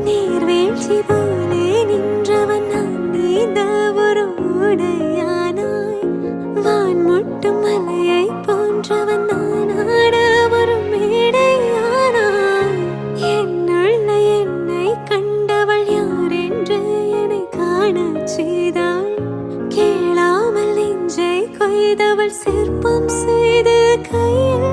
நீர்வீழ்ச்சி போலே நின்றவன் நான் நீந்த ஒரு உடையானாய். வான் முட்டும் மலையை போன்றவன் நான் ஆட ஒரு மேடையானாய். என்னுள்ள என்னை கண்டவள் யார் என்று என்னை காணச் செய்தாள். கேளாமல் நெஞ்சை கொய்தவள் சிற்பம் செய்து கையில்